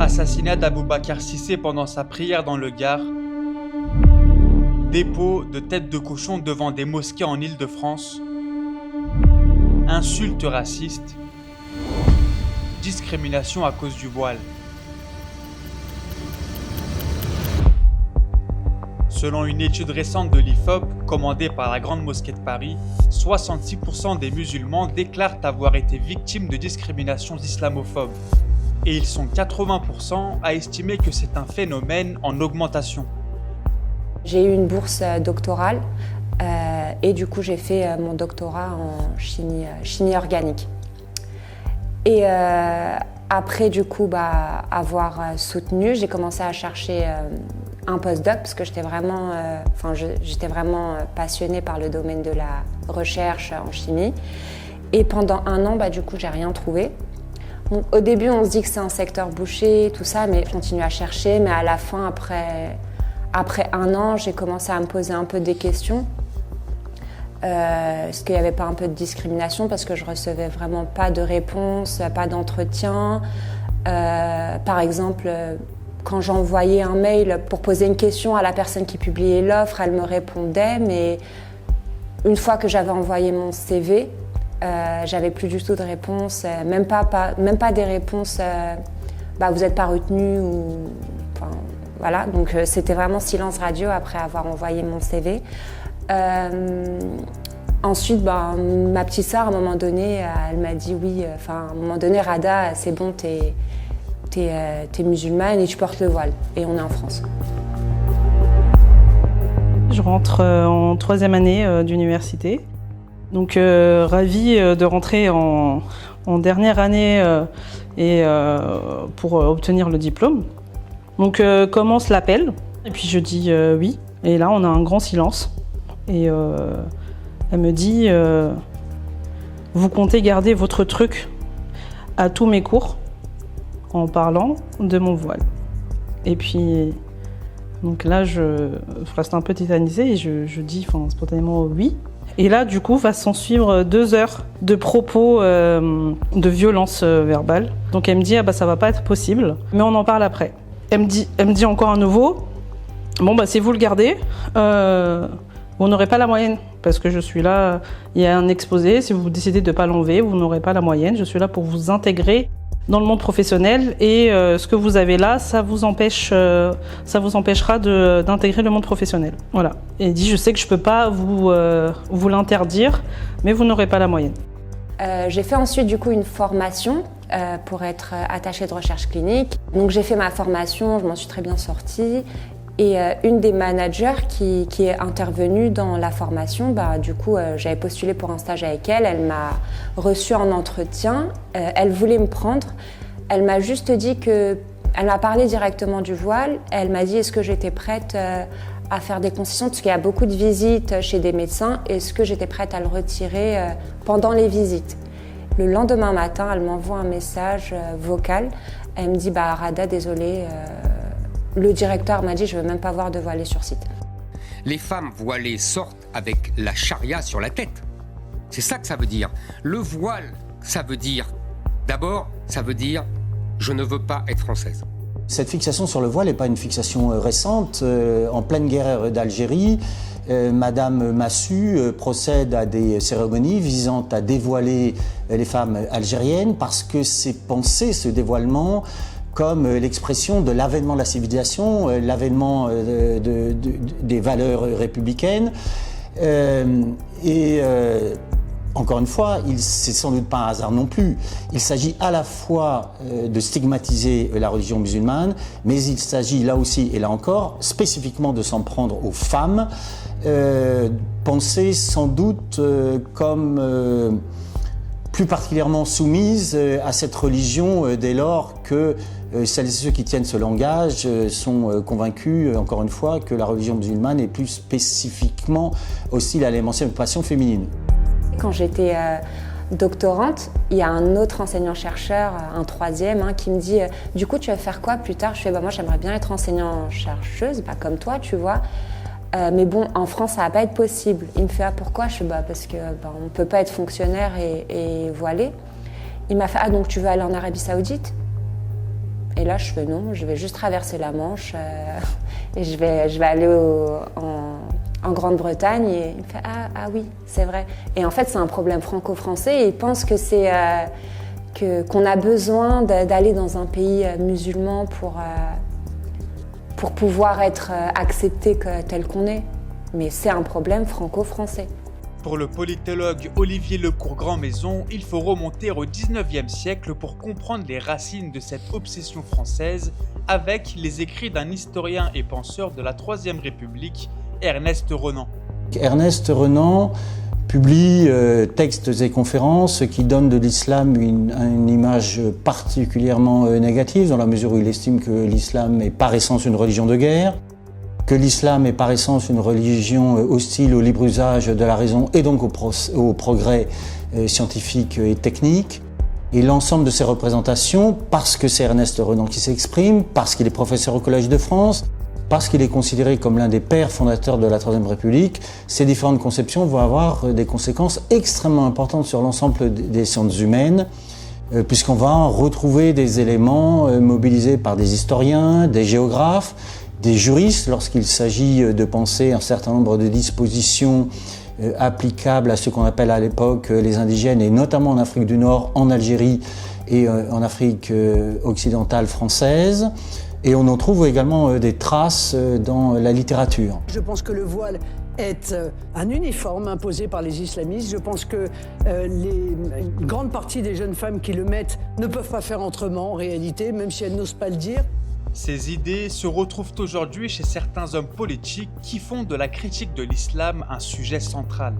Assassinat d'Aboubacar Cissé pendant sa prière dans le Gard. Dépôt de têtes de cochon devant des mosquées en Île-de-France. Insultes racistes. Discrimination à cause du voile. Selon une étude récente de l'IFOP, commandée par la Grande Mosquée de Paris, 66% des musulmans déclarent avoir été victimes de discriminations islamophobes. Et ils sont 80% à estimer que c'est un phénomène en augmentation. J'ai eu une bourse doctorale et du coup j'ai fait mon doctorat en chimie organique. Et après du coup avoir soutenu, j'ai commencé à chercher un postdoc parce que j'étais vraiment passionnée par le domaine de la recherche en chimie. Et pendant un an, du coup, j'ai rien trouvé. Donc, au début, on se dit que c'est un secteur bouché, tout ça, mais je continue à chercher. Mais à la fin, après un an, j'ai commencé à me poser un peu des questions. Est-ce qu'il n'y avait pas un peu de discrimination parce que je recevais vraiment pas de réponse, pas d'entretien. Par exemple, quand j'envoyais un mail pour poser une question à la personne qui publiait l'offre, elle me répondait, mais une fois que j'avais envoyé mon CV, j'avais plus du tout de réponse, même pas des réponses vous n'êtes pas retenu ou voilà, donc c'était vraiment silence radio après avoir envoyé mon CV. Ensuite, ma petite sœur, à un moment donné, elle m'a dit oui, à un moment donné, Rada, c'est bon, t'es musulmane et tu portes le voile. Et on est en France. Je rentre en 3e année d'université. Donc ravie de rentrer en dernière année pour obtenir le diplôme. Donc commence l'appel et puis je dis oui. Et là on a un grand silence. Et elle me dit vous comptez garder votre truc à tous mes cours en parlant de mon voile. Et puis donc là je reste un peu tétanisée et je dis spontanément oui. Et là, du coup, va s'en suivre 2 heures de propos de violence verbale. Donc elle me dit ça va pas être possible, mais on en parle après. Elle me dit encore à nouveau si vous le gardez, vous n'aurez pas la moyenne parce que je suis là. Il y a un exposé. Si vous décidez de pas l'enlever, vous n'aurez pas la moyenne. Je suis là pour vous intégrer dans le monde professionnel et ce que vous avez là, ça vous empêchera d'intégrer le monde professionnel. Voilà. Et il dit, je sais que je peux pas vous l'interdire, mais vous n'aurez pas la moyenne. J'ai fait ensuite du coup une formation pour être attachée de recherche clinique. Donc j'ai fait ma formation, je m'en suis très bien sortie. Et une des managers qui est intervenue dans la formation, du coup, j'avais postulé pour un stage avec elle. Elle m'a reçue en entretien. Elle voulait me prendre. Elle m'a juste dit elle m'a parlé directement du voile. Elle m'a dit est-ce que j'étais prête à faire des concessions parce qu'il y a beaucoup de visites chez des médecins. Est-ce que j'étais prête à le retirer pendant les visites? Le lendemain matin, elle m'envoie un message vocal. Elle me dit Rada, désolée. Le directeur m'a dit je ne veux même pas voir de voilées sur site. Les femmes voilées sortent avec la charia sur la tête. C'est ça que ça veut dire. Le voile, ça veut dire, d'abord, ça veut dire je ne veux pas être française. Cette fixation sur le voile n'est pas une fixation récente. En pleine guerre d'Algérie, Madame Massu procède à des cérémonies visant à dévoiler les femmes algériennes parce que c'est pensé, ce dévoilement, comme l'expression de l'avènement de la civilisation, l'avènement des valeurs républicaines. Encore une fois, c'est sans doute pas un hasard non plus. Il s'agit à la fois de stigmatiser la religion musulmane, mais il s'agit là aussi, et là encore, spécifiquement de s'en prendre aux femmes, pensées sans doute comme plus particulièrement soumises à cette religion dès lors que celles et ceux qui tiennent ce langage sont convaincus, encore une fois, que la religion musulmane est plus spécifiquement hostile à l'émancipation féminine. Quand j'étais doctorante, il y a un autre enseignant-chercheur, un 3e, qui me dit « Du coup, tu vas faire quoi plus tard ?» Je fais « Moi, j'aimerais bien être enseignant-chercheuse, pas comme toi, tu vois. Mais bon, en France, ça va pas être possible. » Il me fait « Ah, pourquoi ?» Je fais « Parce que on peut pas être fonctionnaire et voilé. » Il m'a fait « Ah, donc tu veux aller en Arabie Saoudite ?» Et là, je fais non, je vais juste traverser la Manche et je vais aller en Grande-Bretagne. Et il me fait ah oui, c'est vrai. Et en fait, c'est un problème franco-français. Et il pense que c'est qu'on a besoin d'aller dans un pays musulman pour pouvoir être accepté tel qu'on est. Mais c'est un problème franco-français. Pour le politologue Olivier Lecourt-Grandmaison, il faut remonter au XIXe siècle pour comprendre les racines de cette obsession française avec les écrits d'un historien et penseur de la Troisième République, Ernest Renan. Ernest Renan publie textes et conférences qui donnent de l'islam une image particulièrement négative, dans la mesure où il estime que l'islam est par essence une religion de guerre, que l'islam est par essence une religion hostile au libre usage de la raison et donc au progrès scientifique et technique. Et l'ensemble de ces représentations, parce que c'est Ernest Renan qui s'exprime, parce qu'il est professeur au Collège de France, parce qu'il est considéré comme l'un des pères fondateurs de la Troisième République, ces différentes conceptions vont avoir des conséquences extrêmement importantes sur l'ensemble des sciences humaines, puisqu'on va retrouver des éléments mobilisés par des historiens, des géographes, des juristes lorsqu'il s'agit de penser un certain nombre de dispositions applicables à ce qu'on appelle à l'époque les indigènes, et notamment en Afrique du Nord, en Algérie et en Afrique occidentale française. Et on en trouve également des traces dans la littérature. Je pense que le voile est un uniforme imposé par les islamistes. Je pense que une grande partie des jeunes femmes qui le mettent ne peuvent pas faire autrement en réalité, même si elles n'osent pas le dire. Ces idées se retrouvent aujourd'hui chez certains hommes politiques qui font de la critique de l'islam un sujet central.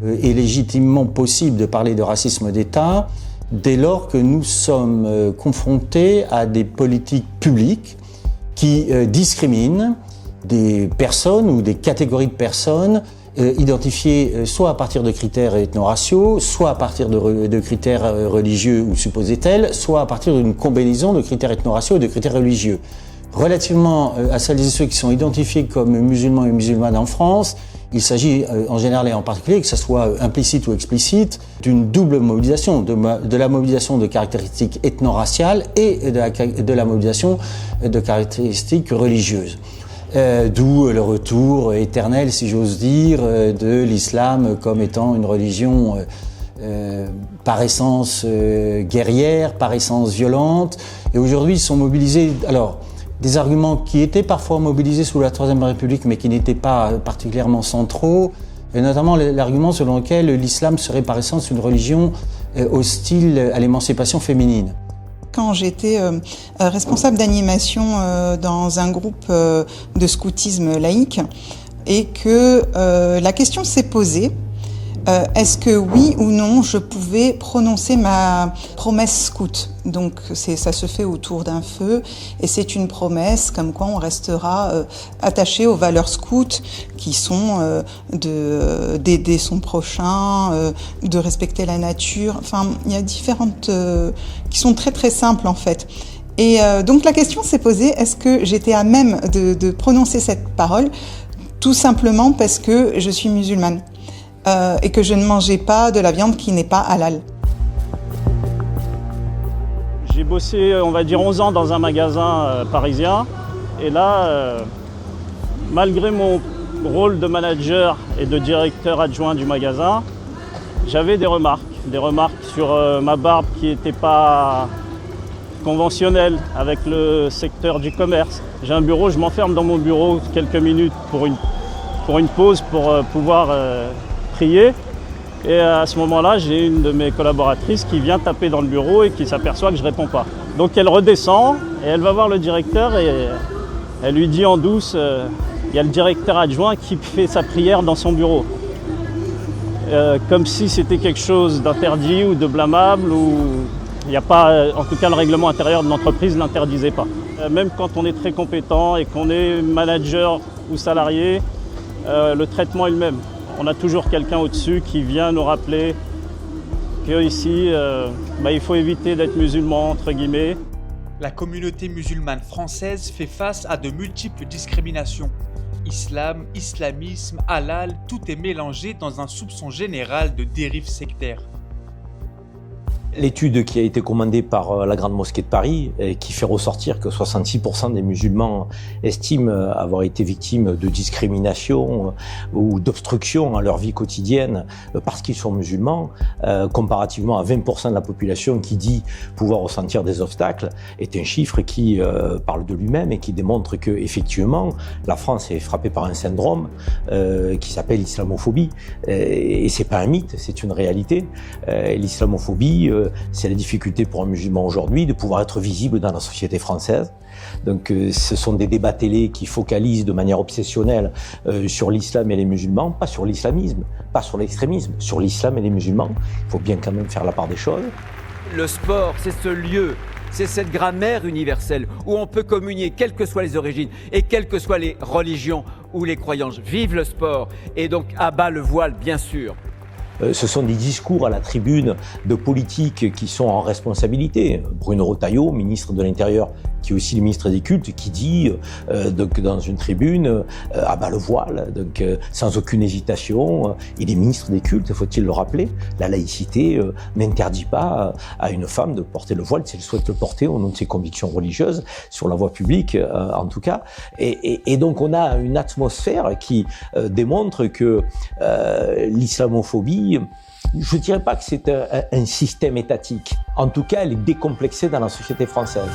Il est légitimement possible de parler de racisme d'État dès lors que nous sommes confrontés à des politiques publiques qui discriminent des personnes ou des catégories de personnes identifiées soit à partir de critères ethno-raciaux, soit à partir de critères religieux ou supposés tels, soit à partir d'une combinaison de critères ethno-raciaux et de critères religieux. Relativement à celles et ceux qui sont identifiés comme musulmans et musulmanes en France, il s'agit en général et en particulier, que ce soit implicite ou explicite, d'une double mobilisation, de la mobilisation de caractéristiques ethno-raciales et de la mobilisation de caractéristiques religieuses. D'où le retour éternel, si j'ose dire, de l'islam comme étant une religion par essence guerrière, par essence violente. Et aujourd'hui, ils sont mobilisés, alors, des arguments qui étaient parfois mobilisés sous la Troisième République, mais qui n'étaient pas particulièrement centraux, et notamment l'argument selon lequel l'islam serait par essence une religion hostile à l'émancipation féminine. Quand j'étais responsable d'animation dans un groupe de scoutisme laïque et que la question s'est posée, est-ce que oui ou non je pouvais prononcer ma promesse scout? Donc ça se fait autour d'un feu et c'est une promesse comme quoi on restera attaché aux valeurs scouts qui sont d'aider son prochain, de respecter la nature. Enfin, il y a différentes qui sont très très simples en fait. Et donc la question s'est posée, est-ce que j'étais à même de prononcer cette parole? Tout simplement parce que je suis musulmane. Et que je ne mangeais pas de la viande qui n'est pas halal. J'ai bossé, on va dire, 11 ans dans un magasin parisien. Et là, malgré mon rôle de manager et de directeur adjoint du magasin, j'avais des remarques sur ma barbe qui n'était pas conventionnelle avec le secteur du commerce. J'ai un bureau, je m'enferme dans mon bureau quelques minutes pour une pause pour pouvoir prier. Et à ce moment-là, j'ai une de mes collaboratrices qui vient taper dans le bureau et qui s'aperçoit que je ne réponds pas. Donc elle redescend et elle va voir le directeur et elle lui dit en douce, il y a le directeur adjoint qui fait sa prière dans son bureau. Comme si c'était quelque chose d'interdit ou de blâmable, ou il n'y a pas, en tout cas le règlement intérieur de l'entreprise ne l'interdisait pas. Même quand on est très compétent et qu'on est manager ou salarié, le traitement est le même. On a toujours quelqu'un au-dessus qui vient nous rappeler qu'ici, il faut éviter d'être musulman, entre guillemets. La communauté musulmane française fait face à de multiples discriminations. Islam, islamisme, halal, tout est mélangé dans un soupçon général de dérive sectaire. L'étude qui a été commandée par la Grande Mosquée de Paris et qui fait ressortir que 66% des musulmans estiment avoir été victimes de discrimination ou d'obstruction à leur vie quotidienne parce qu'ils sont musulmans, comparativement à 20% de la population qui dit pouvoir ressentir des obstacles, est un chiffre qui parle de lui-même et qui démontre que effectivement la France est frappée par un syndrome qui s'appelle l'islamophobie. Et c'est pas un mythe, c'est une réalité. L'islamophobie, c'est la difficulté pour un musulman aujourd'hui de pouvoir être visible dans la société française. Donc ce sont des débats télé qui focalisent de manière obsessionnelle sur l'islam et les musulmans, pas sur l'islamisme, pas sur l'extrémisme, sur l'islam et les musulmans. Il faut bien quand même faire la part des choses. Le sport, c'est ce lieu, c'est cette grammaire universelle où on peut communier, quelles que soient les origines et quelles que soient les religions ou les croyances. Vive le sport et donc à bas le voile, bien sûr. Ce sont des discours à la tribune de politiques qui sont en responsabilité. Bruno Retailleau, ministre de l'Intérieur, qui est aussi le ministre des Cultes, qui dit donc dans une tribune à bas le voile, donc sans aucune hésitation. Il est ministre des Cultes, faut-il le rappeler. La laïcité n'interdit pas à une femme de porter le voile si elle souhaite le porter au nom de ses convictions religieuses, sur la voie publique en tout cas. Et donc on a une atmosphère qui démontre que l'islamophobie, je ne dirais pas que c'est un système étatique. En tout cas, elle est décomplexée dans la société française.